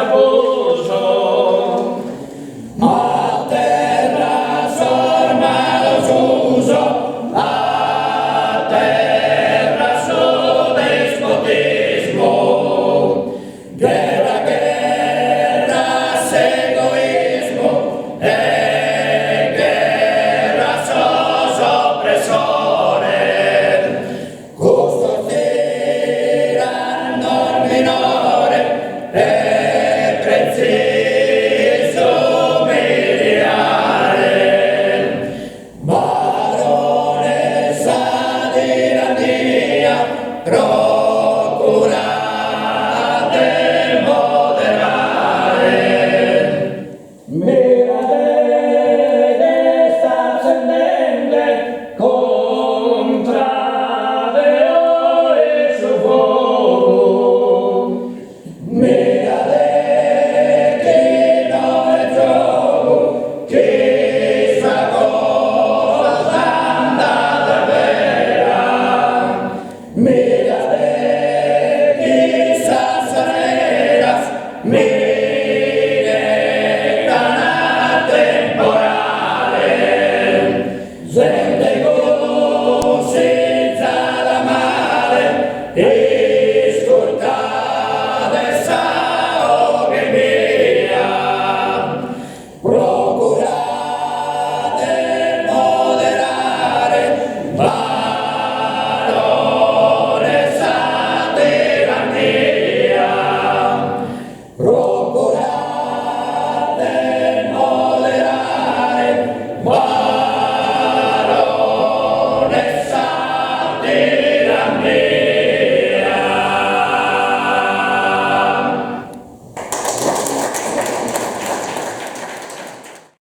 abuso. A terra sormados uso, a terra su despotismo. Guerra, guerra, egoísmo, guerra sos opresores. Justos tirannor minore, preciso miliare. Varones a tirannia, procurate moderare. Mirate esta ascendente contra Deo e su fuoco. Mirate chi non è gioco, chi sa cosa andata vera. Mirate chi sa saneras,